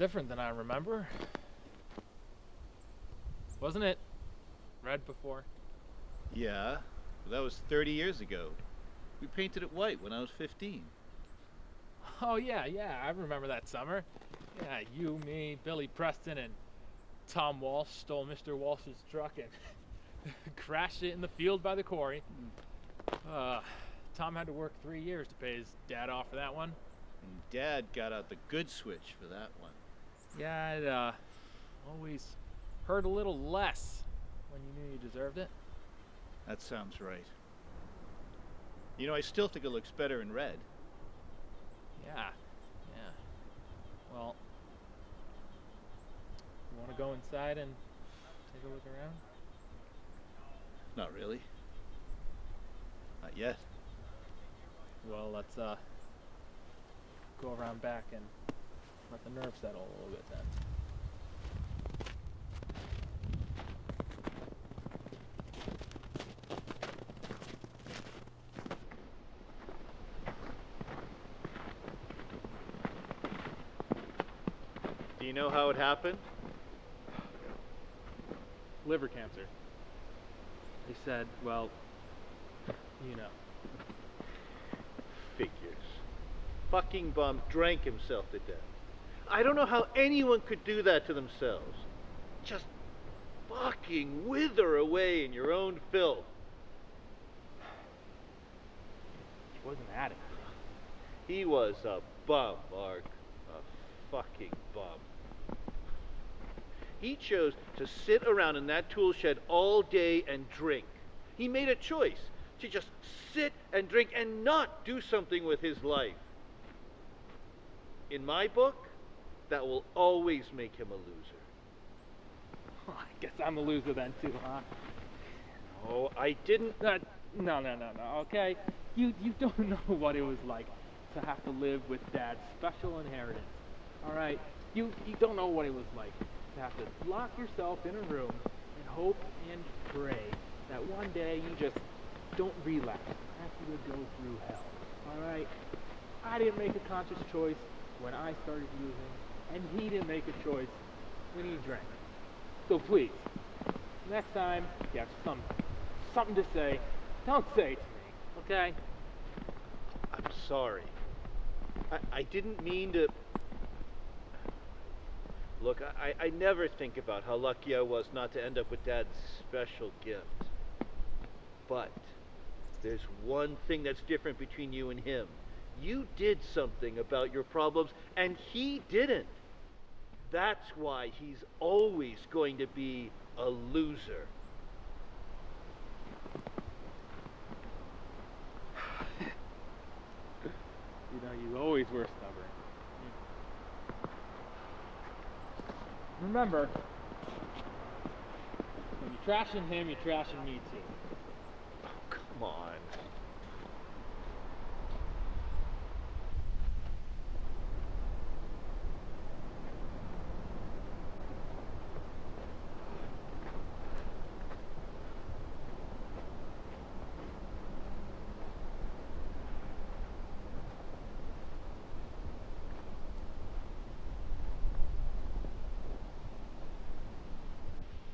different than I remember. Wasn't it red before? Yeah, but that was 30 years ago. We painted it white when I was 15. Oh yeah, I remember that summer. Yeah, you, me, Billy Preston, and Tom Walsh stole Mr. Walsh's truck and crashed it in the field by the quarry. Tom had to work 3 years to pay his dad off for that one. And Dad got out the good switch for that one. Yeah, it always hurt a little less when you knew you deserved it. That sounds right. You know, I still think it looks better in red. Yeah. Well, you want to go inside and take a look around? Not really. Not yet. Well, let's go around back and let the nerves settle a little bit then. Do you know how it happened? Liver cancer. They said, well, you know. Figures. Fucking bum drank himself to death. I don't know how anyone could do that to themselves. Just fucking wither away in your own filth. He wasn't at it. He was a bum, Mark. A fucking bum. He chose to sit around in that tool shed all day and drink. He made a choice to just sit and drink and not do something with his life. In my book, that will always make him a loser. I guess I'm a loser then too, huh? Oh, I didn't... No, okay? You don't know what it was like to have to live with Dad's special inheritance. Alright? You don't know what it was like to have to lock yourself in a room and hope and pray that one day you just don't relapse after you go through hell. Alright? I didn't make a conscious choice when I started using, and he didn't make a choice when he drank. So please, next time you have something to say, don't say it to me, okay? I'm sorry. I didn't mean to... Look, I never think about how lucky I was not to end up with Dad's special gift. But there's one thing that's different between you and him. You did something about your problems, and he didn't. That's why he's always going to be a loser. You know, you always were stubborn. Remember, when you're trashing him, you're trashing me too. Oh, come on.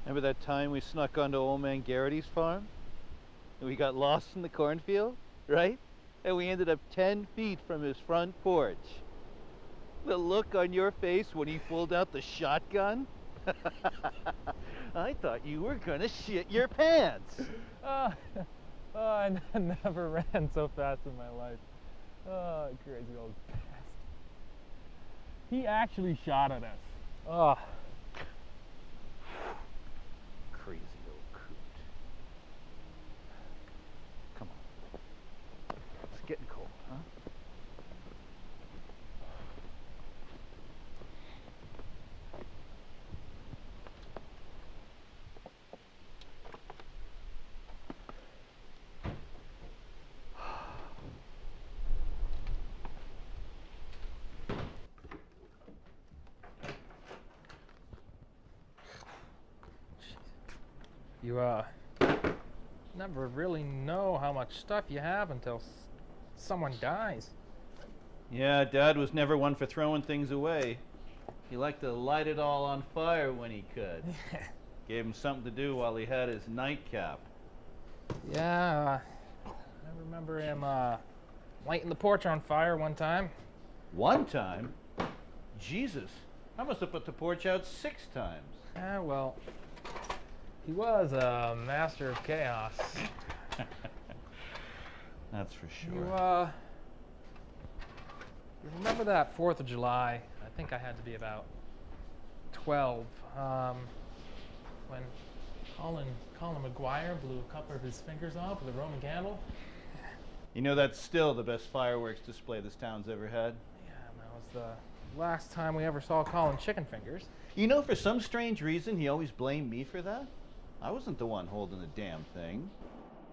Remember that time we snuck onto old man Garrity's farm? And we got lost in the cornfield, right? And we ended up 10 feet from his front porch. The look on your face when he pulled out the shotgun? I thought you were gonna shit your pants. I never ran so fast in my life. Oh, crazy old bastard. He actually shot at us. Oh. Crazy old coot. Come on. It's getting cold, huh? You, never really know how much stuff you have until someone dies. Yeah, Dad was never one for throwing things away. He liked to light it all on fire when he could. Gave him something to do while he had his nightcap. Yeah, I remember him lighting the porch on fire one time. One time? Jesus, I must have put the porch out 6 times. Yeah, well, he was a master of chaos. That's for sure. You remember that 4th of July? I think I had to be about 12. When Colin McGuire blew a couple of his fingers off with a Roman candle. You know, that's still the best fireworks display this town's ever had. Yeah, and that was the last time we ever saw Colin chicken fingers. You know, for some strange reason, he always blamed me for that. I wasn't the one holding the damn thing.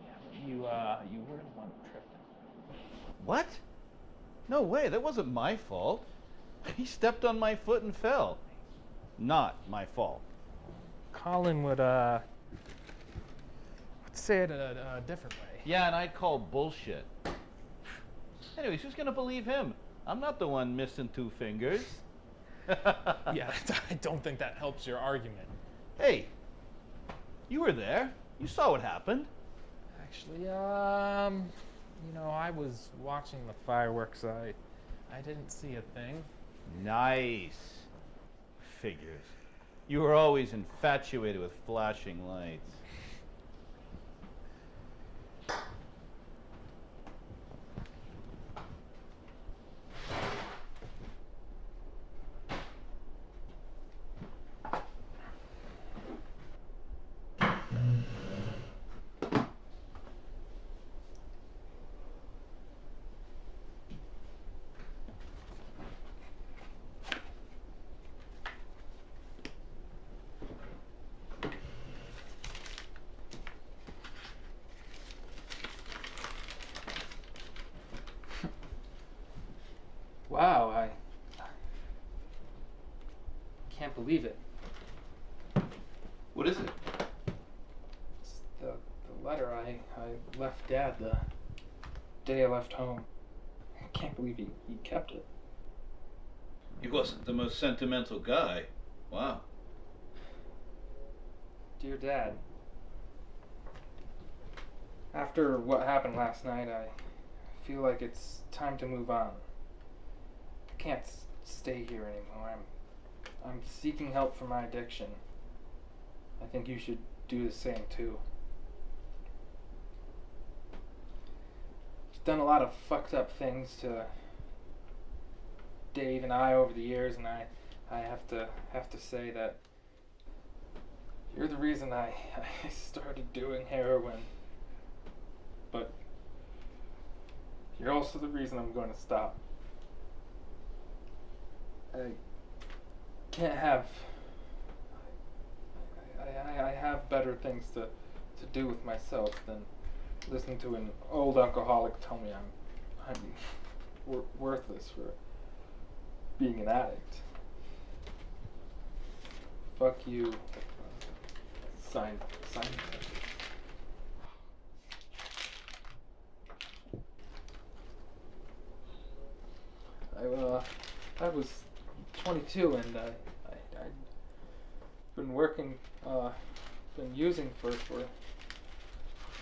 Yeah, but you were the one who tripped him. What? No way, that wasn't my fault. He stepped on my foot and fell. Not my fault. Colin would say it a different way. Yeah, and I'd call bullshit. Anyways, who's gonna believe him? I'm not the one missing 2 fingers. Yeah, I don't think that helps your argument. Hey, you were there. You saw what happened. Actually, you know, I was watching the fireworks. I didn't see a thing. Nice. Figures. You were always infatuated with flashing lights. Wow, I can't believe it. What is it? It's the letter I left Dad the day I left home. I can't believe he kept it. He wasn't the most sentimental guy. Wow. Dear Dad, after what happened last night, I feel like it's time to move on. I can't stay here anymore. I'm seeking help for my addiction. I think you should do the same too. I've done a lot of fucked up things to Dave and I over the years, and I have to say that you're the reason I started doing heroin. But you're also the reason I'm going to stop. I can't have. I have better things to do with myself than listen to an old alcoholic tell me I'm worthless for being an addict. Fuck you. Sign. I was 22 and I'd been working, been using for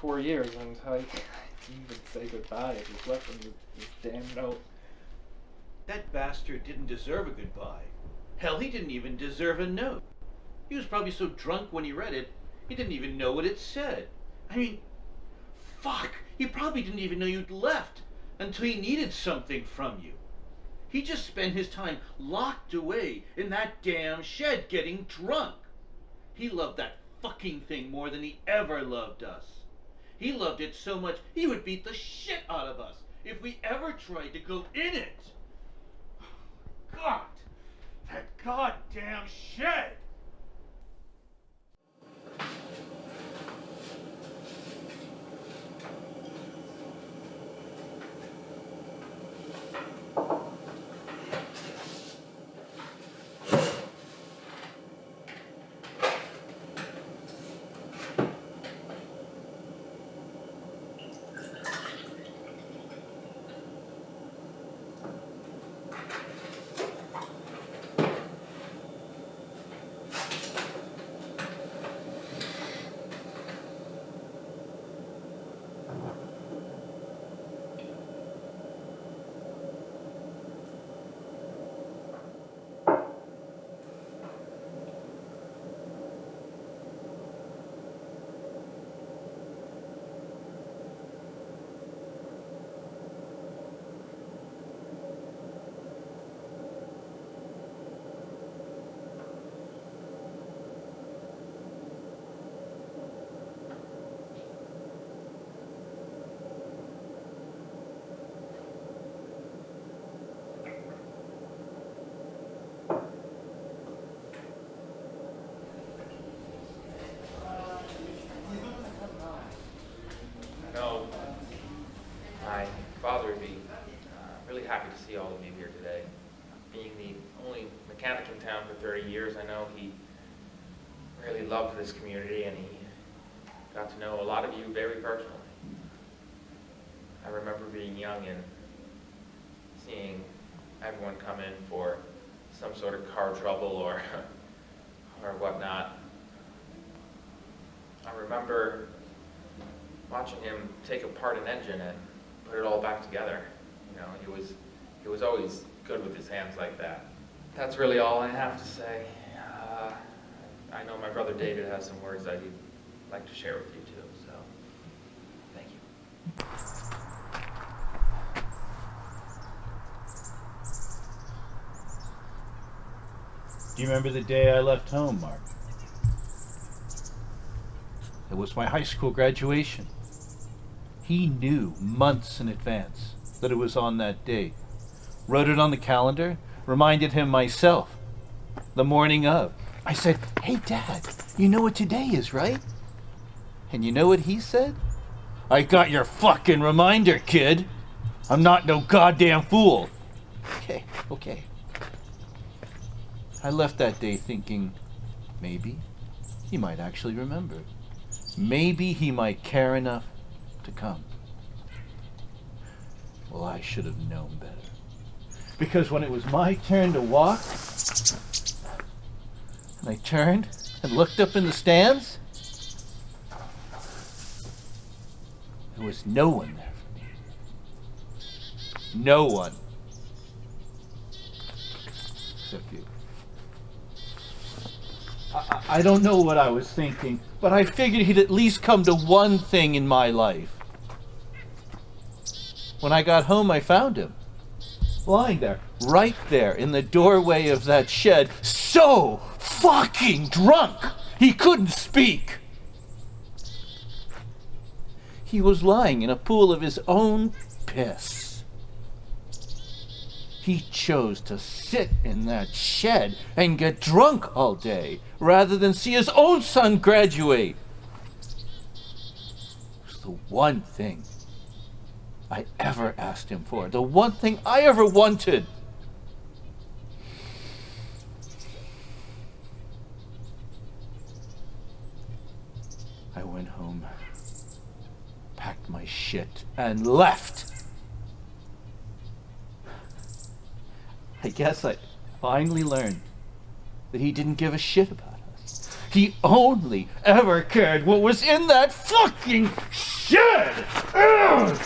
4 years, and I didn't even say goodbye. I just left him this damn note. That bastard didn't deserve a goodbye. Hell, he didn't even deserve a note. He was probably so drunk when he read it, he didn't even know what it said. I mean, fuck, he probably didn't even know you'd left until he needed something from you. He just spent his time locked away in that damn shed getting drunk. He loved that fucking thing more than he ever loved us. He loved it so much he would beat the shit out of us if we ever tried to go in it. God, that goddamn shed! see all of you here today. Being the only mechanic in town for 30 years, I know he really loved this community and he got to know a lot of you very personally. I remember being young and seeing everyone come in for some sort of car trouble or whatnot. I remember watching him take apart an engine and put it all back together. You know, he was always good with his hands like that. That's really all I have to say. I know my brother David has some words that he'd like to share with you too, so thank you. Do you remember the day I left home, Mark? It was my high school graduation. He knew months in advance that it was on that day. Wrote it on the calendar, reminded him myself. The morning of, I said, "Hey, Dad, you know what today is, right?" And you know what he said? "I got your fucking reminder, kid. I'm not no goddamn fool." Okay. I left that day thinking, maybe he might actually remember. Maybe he might care enough to come. Well, I should have known better. Because when it was my turn to walk, and I turned and looked up in the stands, there was no one there for me. No one. Except you. I don't know what I was thinking, but I figured he'd at least come to one thing in my life. When I got home, I found him. Lying there, right there in the doorway of that shed, so fucking drunk, he couldn't speak. He was lying in a pool of his own piss. He chose to sit in that shed and get drunk all day rather than see his own son graduate. It was the one thing I ever asked him for, the one thing I ever wanted. I went home, packed my shit, and left. I guess I finally learned that he didn't give a shit about us. He only ever cared what was in that fucking shed! Ugh!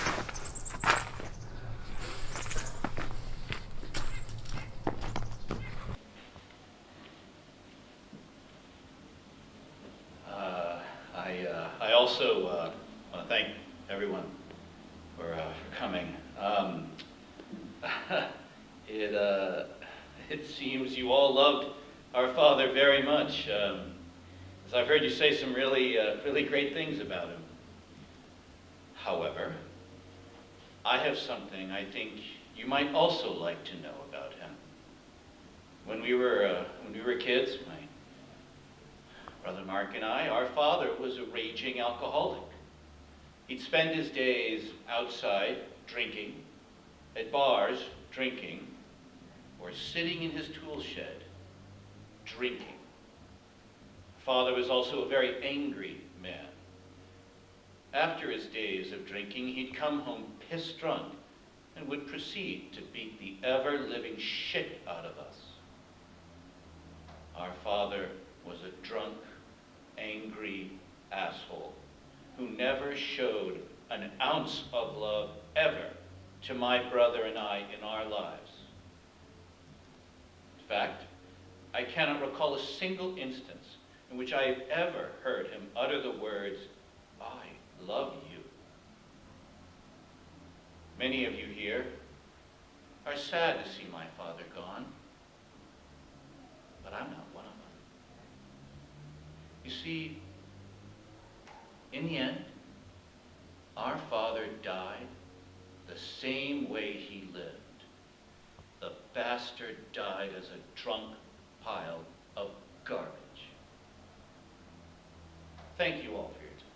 I also want to thank everyone for coming. It seems you all loved our father very much, as I've heard you say some really great things about him. However, I have something I think you might also like to know about him. When we were kids, my brother Mark and I, our father was a raging alcoholic. He'd spend his days outside drinking, at bars drinking, or sitting in his tool shed drinking. Father was also a very angry man. After his days of drinking, he'd come home pissed drunk and would proceed to beat the ever-living shit out of us. Our father was a drunk, angry asshole who never showed an ounce of love ever to my brother and I in our lives. In fact, I cannot recall a single instance in which I have ever heard him utter the words, "I love you." Many of you here are sad to see my father gone, but I'm not one of them. You see, in the end, our father died the same way he lived. The bastard died as a drunk pile of garbage. Thank you all for your time.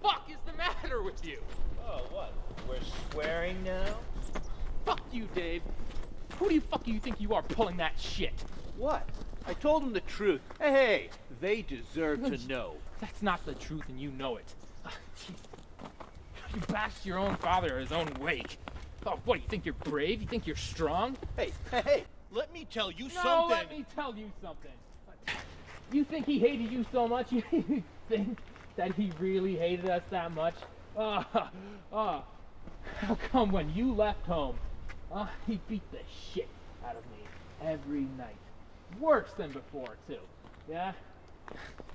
fuck is the matter with you? Oh, what? We're swearing now? Fuck you, Dave. Who do you think you are pulling that shit? What? I told them the truth. Hey, they deserve to know. That's not the truth, and you know it. You bashed your own father at his own wake. Oh, what, you think you're brave? You think you're strong? Hey, let me tell you No, something. let me tell you something. You think he hated you so much? You think that he really hated us that much? How come when you left home, he beat the shit out of me every night? Worse than before, too. Yeah?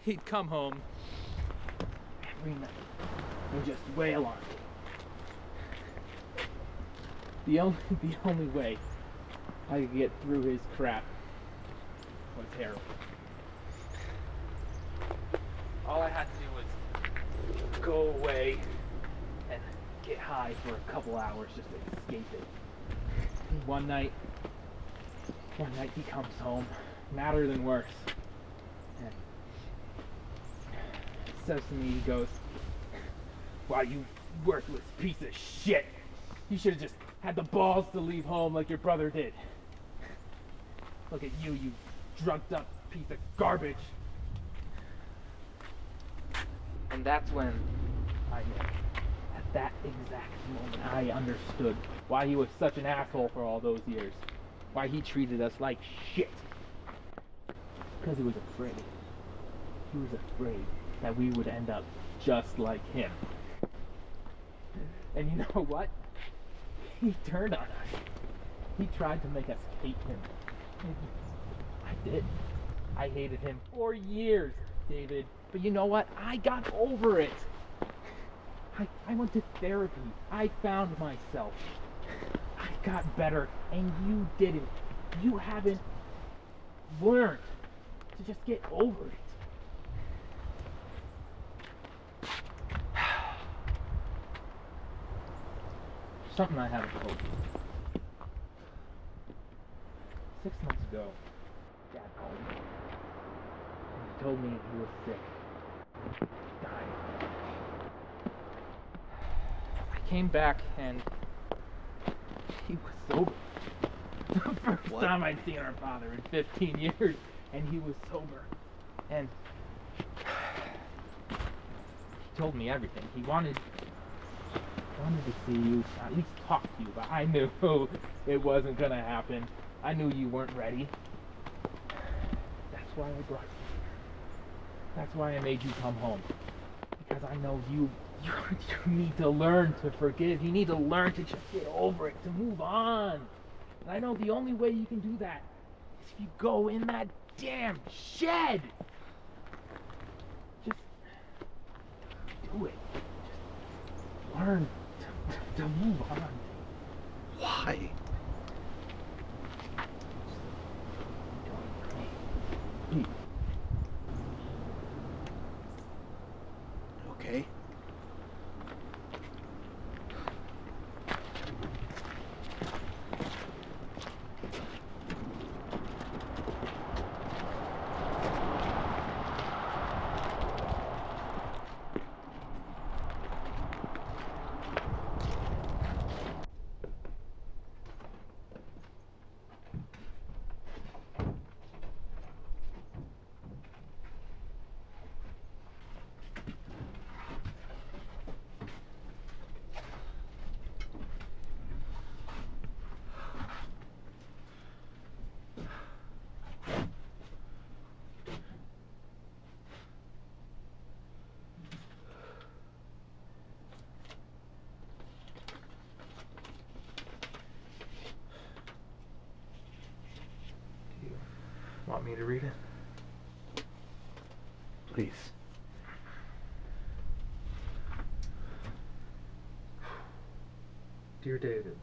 He'd come home every night and just wail on me. The only way I could get through his crap was heroin. All I had to do was go away and get high for a couple hours just to escape it. And one night he comes home, madder than worse, and says to me, he goes, "Wow, you worthless piece of shit. You should have just had the balls to leave home like your brother did. Look at you, you drugged up piece of garbage." And that's when I knew. At that exact moment, I understood why he was such an asshole for all those years. Why he treated us like shit. Because he was afraid. He was afraid that we would end up just like him. And you know what? He turned on us. He tried to make us hate him. I did. I hated him for years, David. But you know what? I got over it. I went to therapy. I found myself. I got better, and you didn't. You haven't learned to just get over it. Something I haven't told you. 6 months ago, Dad called me. He told me he was sick. Dying. I came back and he was sober. The first time I'd seen our father in 15 years, and he was sober. And he told me everything. He wanted to see you, at least talk to you, but I knew it wasn't gonna happen. I knew you weren't ready. That's why I brought you here. That's why I made you come home. Because I know you need to learn to forgive. You need to learn to just get over it, to move on. And I know the only way you can do that is if you go in that damn shed. Just do it. Just learn to move on. Why? Please. Okay. Want me to read it? Please. Dear David,